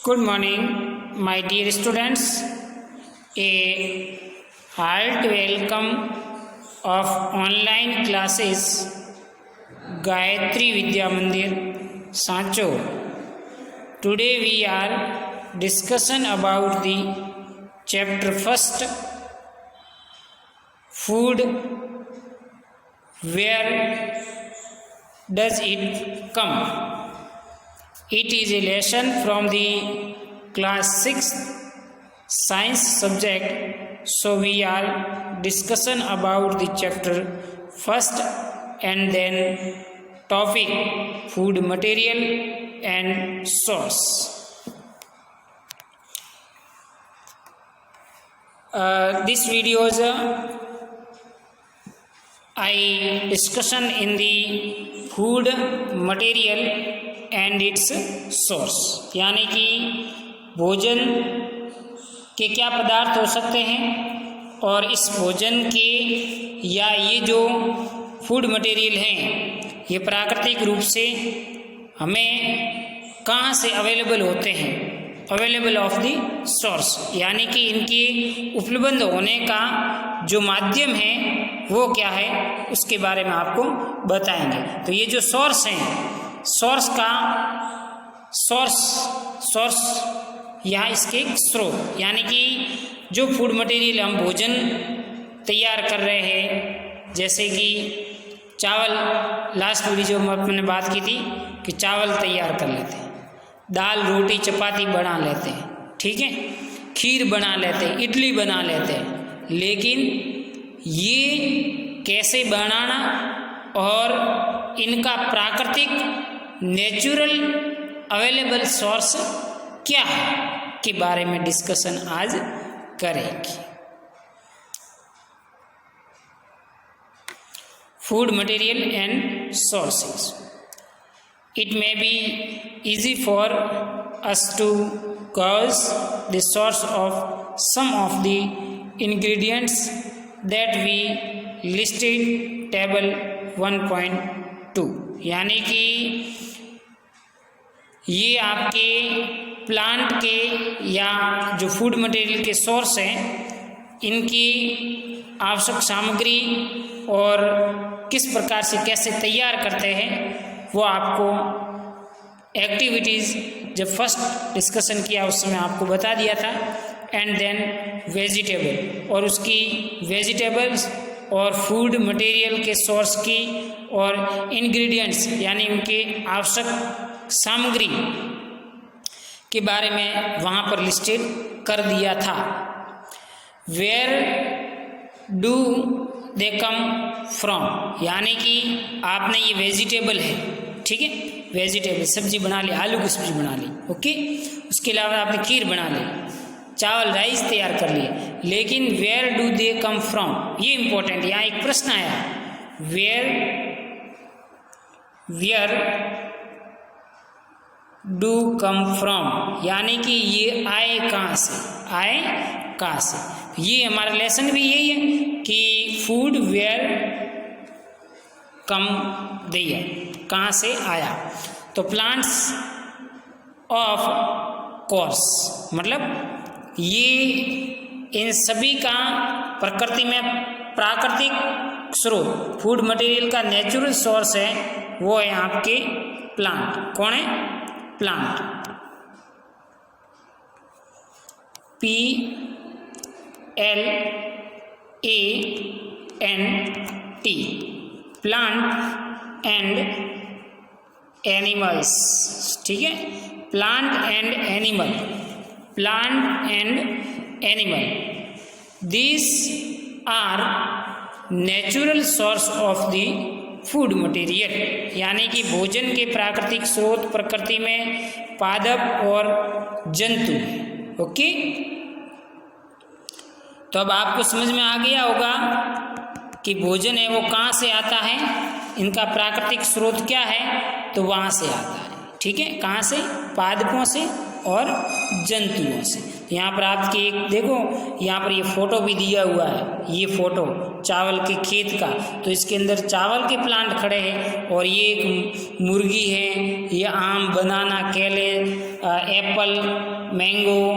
Good morning, my dear students. A heart welcome of online classes Gayatri Vidya Mandir, Sancho. Today we are discussion about the chapter first, food. Where does it come? It is a lesson from the class 6 science subject. So we are discussion about the chapter first and then topic food material and source. This video is I discussion in the food material and its source, यानी कि भोजन के क्या पदार्थ हो सकते हैं और इस भोजन के या ये जो फूड मटेरियल हैं ये प्राकृतिक रूप से हमें कहाँ से अवेलेबल होते हैं, अवेलेबल ऑफ द सोर्स, यानी कि इनके उपलब्ध होने का जो माध्यम है वो क्या है उसके बारे में आपको बताएंगे। तो ये जो सोर्स हैं, सोर्स का सोर्स यहाँ इसके स्रोत, यानी कि जो फूड मटेरियल हम भोजन तैयार कर रहे हैं, जैसे कि चावल, लास्ट वीडियो में मैंने बात की थी कि चावल तैयार कर लेते हैं, दाल रोटी चपाती बना लेते हैं, ठीक है, खीर बना लेते हैं, इडली बना लेते हैं, लेकिन ये कैसे बनाना और इनका प्राकृतिक नेचुरल अवेलेबल सोर्स क्या है के बारे में डिस्कशन आज करेंगे। Food material and sources. It may be easy for us to gauge the source of some of the ingredients that we listed table 1.2, यानी कि ये आपके प्लांट के या जो फूड मटेरियल के सोर्स हैं इनकी आवश्यक सामग्री और किस प्रकार से कैसे तैयार करते हैं वो आपको एक्टिविटीज़ जब फर्स्ट डिस्कशन किया उस समय आपको बता दिया था। एंड देन वेजिटेबल और उसकी वेजिटेबल्स और फूड मटेरियल के सोर्स की और इंग्रेडिएंट्स यानी उनके आवश्यक सामग्री के बारे में वहाँ पर लिस्टेड कर दिया था। Where do they come from, यानी कि आपने ये वेजिटेबल है, ठीक है, वेजिटेबल सब्जी बना ली, आलू की सब्जी बना ली, ओके, उसके अलावा आपने खीर बना ली, चावल राइस तैयार कर लिए, लेकिन where do they come from, ये इंपॉर्टेंट, यहाँ एक प्रश्न आया, वेयर डू कम फ्रॉम, यानी कि ये आए कहाँ से, आए कहाँ से। ये हमारा लेसन भी यही है कि फूड वेयर कम दिया, कहाँ से आया। तो प्लांट्स ऑफ कोर्स, मतलब ये इन सभी का प्रकृति में प्राकृतिक स्रोत, फूड मटेरियल का नेचुरल सोर्स है वो है आपके प्लांट। कौन है? Plant, PLANT, plant and animals, ठीक है, plant and animal, plant and animal, this are natural source of the food material, यानी कि भोजन के प्राकृतिक स्रोत प्रकृति में पादप और जंतु। ओके, तो अब आपको समझ में आ गया होगा कि भोजन है वो कहाँ से आता है, इनका प्राकृतिक स्रोत क्या है, तो वहाँ से आता है, ठीक है, कहाँ से? पादपों से और जंतुओं से। यहाँ पर आपकी एक देखो, यहाँ पर ये फोटो भी दिया हुआ है, ये फोटो चावल के खेत का, तो इसके अंदर चावल के प्लांट खड़े हैं और ये एक मुर्गी है, ये आम, बनाना, केले, एप्पल, मैंगो,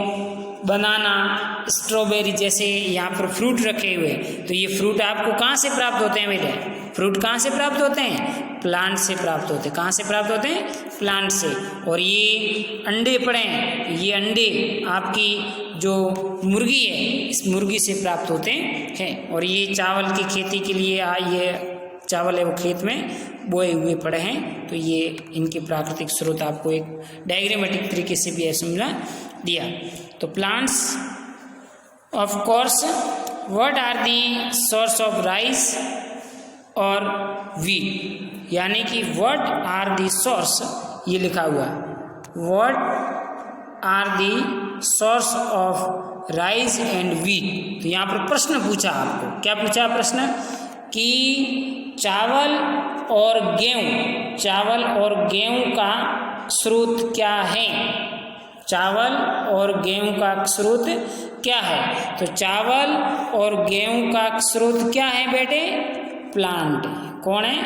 बनाना, स्ट्रॉबेरी जैसे यहाँ पर फ्रूट रखे हुए। तो ये फ्रूट आपको कहाँ से प्राप्त होते हैं बेटे? फ्रूट कहाँ से प्राप्त होते हैं? प्लांट से प्राप्त होते हैं। कहाँ से प्राप्त होते हैं? प्लांट से। और ये अंडे पड़े हैं, ये अंडे आपकी जो मुर्गी है इस मुर्गी से प्राप्त होते हैं। और ये चावल की खेती के लिए ये चावल है वो खेत में बोए हुए पड़े हैं। तो ये इनके प्राकृतिक स्रोत आपको एक डायग्रामेटिक तरीके से भी समझा दिया। तो plants of course, what are the source of rice और वीट, यानी कि व्हाट आर दी सोर्स, ये लिखा हुआ what are the source of rice and wheat. तो यहाँ पर प्रश्न पूछा आपको, क्या पूछा प्रश्न? कि चावल और गेहूं का स्रोत क्या है? चावल और गेहूं का स्रोत क्या है? तो चावल और गेहूं का स्रोत क्या है बेटे? प्लांट। कौन है?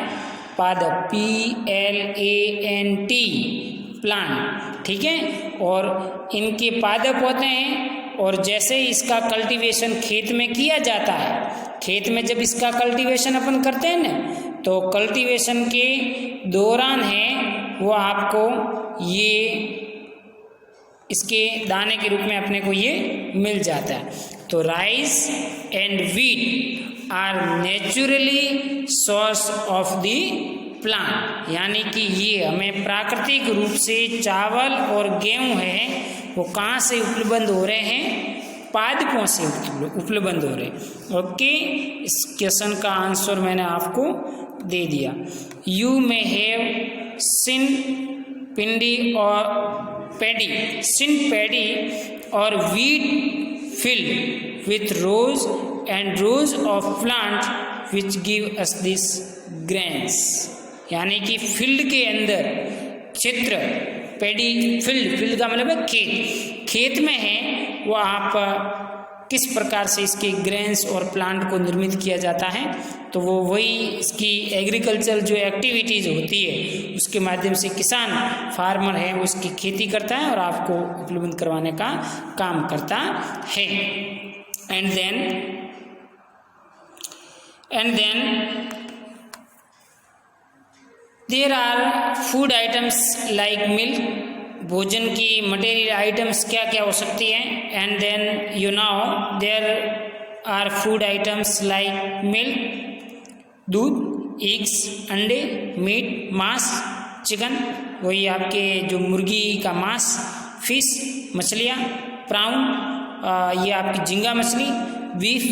पादप, PLANT, प्लांट, ठीक है। और इनके पादप होते हैं और जैसे इसका कल्टीवेशन खेत में किया जाता है, खेत में जब इसका कल्टीवेशन अपन करते हैं ना, तो कल्टीवेशन के दौरान है वो आपको ये इसके दाने के रूप में अपने को ये मिल जाता है। तो rice and wheat are naturally source of the plant, यानी कि ये हमें प्राकृतिक रूप से चावल और गेहूं है वो कहाँ से उपलब्ध हो रहे हैं? पादपों से उपलब्ध हो रहे हैं। ओके, इस क्वेश्चन का आंसर मैंने आपको दे दिया। यू मे हैव सीन पिंडी और पैडी, सिन पैडी और wheat filled with rows and rows of plants which give us these grains, यानी कि फील्ड के अंदर क्षेत्र, पैडी, फील्ड का मतलब है खेत में है वो आप किस प्रकार से इसके ग्रेन्स और प्लांट को निर्मित किया जाता है। तो वो वही इसकी एग्रीकल्चर जो एक्टिविटीज़ होती है उसके माध्यम से किसान, फार्मर है, वो इसकी खेती करता है और आपको उपलब्ध करवाने का काम करता है। And then there are food items like milk, भोजन की मटेरियल आइटम्स क्या क्या हो सकती हैं। And then you know there are food items like milk, दूध, एग्स, अंडे, मीट, मांस, चिकन, वही आपके जो मुर्गी का मांस, फिश, मछलियाँ, प्राउन, ये आपकी झींगा मछली, बीफ,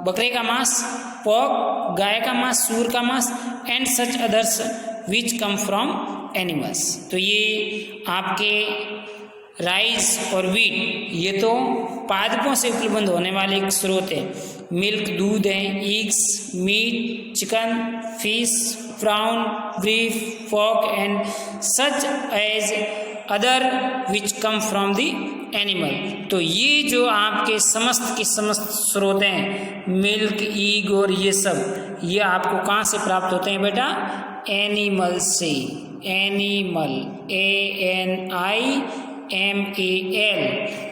बकरे का मांस, पोर्क, गाय का मांस, सूअर का मांस, and such others which come from animals. तो ये आपके राइस और वीट ये तो पादपों से उपलब्ध होने वाले एक स्रोत है। मिल्क, दूध है, eggs, meat, chicken, fish, prawn, beef, pork and such as other which come from the animal. तो ये जो आपके समस्त के समस्त स्रोत हैं, मिल्क, एग और ये सब, ये आपको कहाँ से प्राप्त होते हैं बेटा? एनिमल से। एनिमल,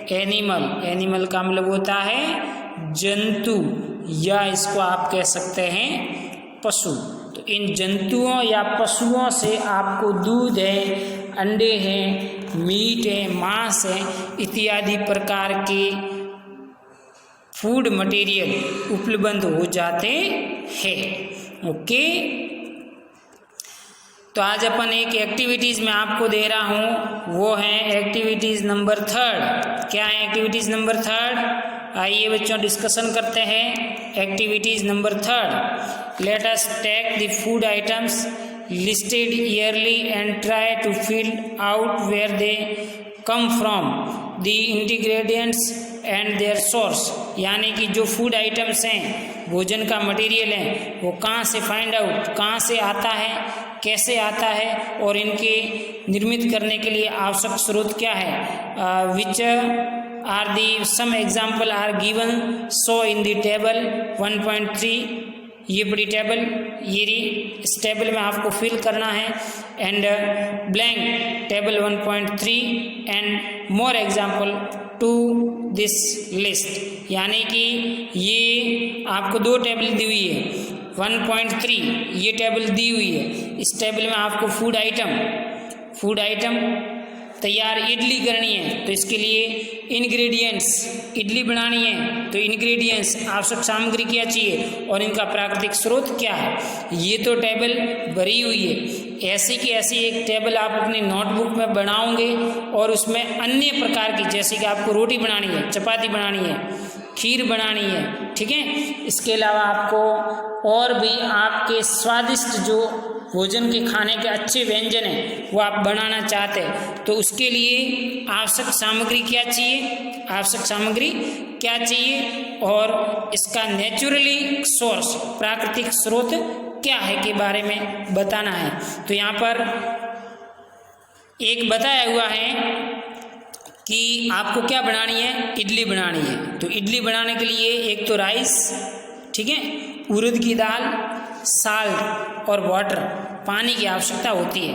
ANIMAL, एनिमल का मतलब होता है जंतु, या इसको आप कह सकते हैं पशु। तो इन जंतुओं या पशुओं से आपको दूध है, अंडे हैं, मीट है, मांस है, इत्यादि प्रकार के फूड मटेरियल उपलब्ध हो जाते हैं। ओके, तो आज अपन एक एक्टिविटीज़ में आपको दे रहा हूँ, वो है एक्टिविटीज़ नंबर 3। क्या है एक्टिविटीज़ नंबर 3? आइए बच्चों डिस्कशन करते हैं। Activities number 3, let us take the food items listed yearly and try to fill out where they come from, the ingredients and their source, यानी कि जो फूड आइटम्स हैं, भोजन का मटेरियल है, वो कहाँ से फाइंड आउट, कहाँ से आता है, कैसे आता है और इनके निर्मित करने के लिए आवश्यक स्रोत क्या है, which are the some example are given so in the table 1.3। ये बड़ी टेबल ये रही, इस टेबल में आपको फिल करना है and blank table 1.3 and more example to this list. यानी कि ये आपको दो टेबल दी हुई है, 1.3 ये टेबल दी हुई है। इस टेबल में आपको फूड आइटम तैयार इडली करनी है तो इसके लिए इंग्रेडिएंट्स, इडली बनानी है तो इंग्रेडिएंट्स आवश्यक सामग्री क्या चाहिए और इनका प्राकृतिक स्रोत क्या है। ये तो टेबल भरी हुई है। ऐसी की ऐसी एक टेबल आप अपनी नोटबुक में बनाओगे और उसमें अन्य प्रकार की, जैसे कि आपको रोटी बनानी है, चपाती बनानी है, खीर बनानी है, ठीक है। इसके अलावा आपको और भी आपके स्वादिष्ट जो भोजन के खाने के अच्छे व्यंजन हैं वो आप बनाना चाहते हैं तो उसके लिए आवश्यक सामग्री क्या चाहिए और इसका नेचुरली सोर्स, प्राकृतिक स्रोत क्या है के बारे में बताना है। तो यहाँ पर एक बताया हुआ है कि आपको क्या बनानी है, इडली बनानी है। तो इडली बनाने के लिए एक तो राइस, ठीक है, उड़द की दाल, साल्ट और वाटर, पानी की आवश्यकता होती है।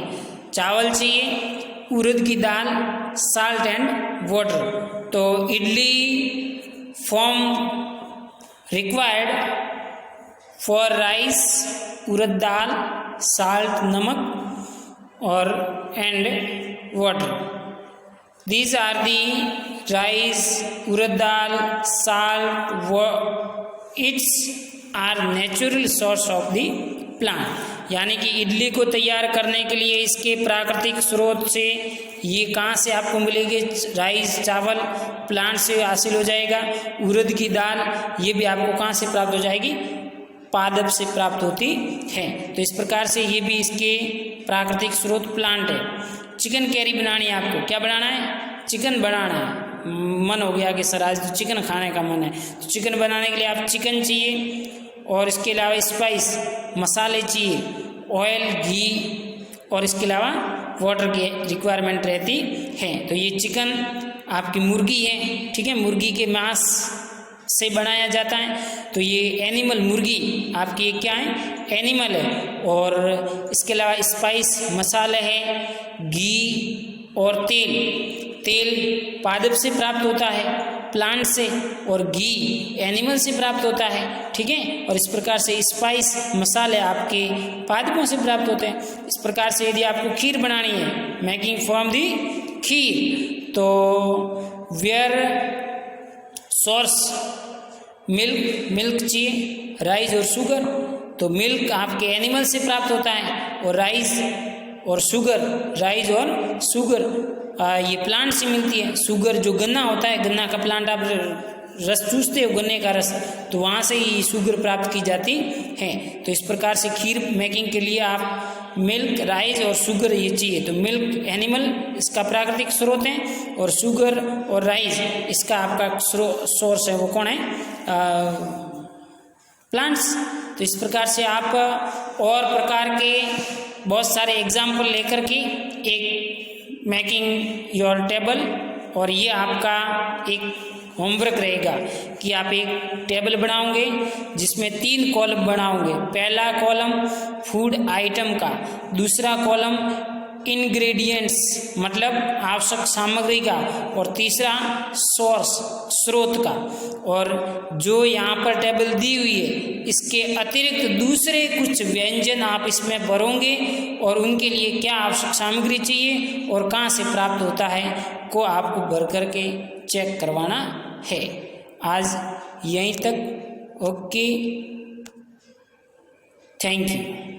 चावल चाहिए, उड़द की दाल, साल्ट एंड वाटर। तो idli form required for rice, urad dal, salt नमक और and water. These are the rice, urad dal, salt, its are natural source of the plant। यानी कि इडली को तैयार करने के लिए इसके प्राकृतिक स्रोत से ये कहाँ से आपको मिलेगी, राइस चावल प्लांट से हासिल हो जाएगा। उड़द की दाल ये भी आपको कहाँ से प्राप्त हो जाएगी, पादप से प्राप्त होती है। तो इस प्रकार से ये भी इसके प्राकृतिक स्रोत प्लांट है। चिकन कैरी बनानी है, आपको क्या बनाना है, चिकन बनाना है। मन हो गया कि सर आज तो चिकन खाने का मन है, तो चिकन बनाने के लिए आप चिकन चाहिए और इसके अलावा स्पाइस मसाले चाहिए, ऑयल, घी और इसके अलावा वाटर की रिक्वायरमेंट रहती है। तो ये चिकन आपकी मुर्गी है, ठीक है, मुर्गी के मांस से बनाया जाता है। तो ये एनिमल मुर्गी आपकी क्या है, एनिमल है। और इसके अलावा स्पाइस मसाले हैं, घी और तेल पादप से प्राप्त होता है, प्लांट से, और घी एनिमल से प्राप्त होता है, ठीक है। और इस प्रकार से स्पाइस मसाले आपके पादपों से प्राप्त होते हैं। इस प्रकार से यदि आपको खीर बनानी है, मेकिंग फ्रॉम दी खीर, तो वेयर सोर्स मिल्क चाहिए, राइस और शुगर। तो मिल्क आपके एनिमल से प्राप्त होता है और राइस और शुगर ये प्लांट से मिलती है। शुगर जो गन्ना होता है, गन्ना का प्लांट आप रस चूसते हो, गन्ने का रस, तो वहाँ से ही शुगर प्राप्त की जाती है। तो इस प्रकार से खीर मेकिंग के लिए आप मिल्क, राइस और शुगर ये चाहिए। तो मिल्क एनिमल इसका प्राकृतिक स्रोत है और शुगर और राइस इसका आपका सोर्स है, वो कौन है, प्लांट्स। तो इस प्रकार से आप और प्रकार के बहुत सारे एग्जाम्पल लेकर के एक मेकिंग योर टेबल, और ये आपका एक होमवर्क रहेगा कि आप एक टेबल बनाओगे जिसमें 3 कॉलम बनाओगे। पहला कॉलम फूड आइटम का, दूसरा कॉलम इंग्रेडिएंट्स मतलब आवश्यक सामग्री का, और तीसरा सोर्स स्रोत का। और जो यहाँ पर टेबल दी हुई है इसके अतिरिक्त दूसरे कुछ व्यंजन आप इसमें भरोगे और उनके लिए क्या आवश्यक सामग्री चाहिए और कहाँ से प्राप्त होता है को आपको भर करके चेक करवाना है। आज यहीं तक, ओके, थैंक यू।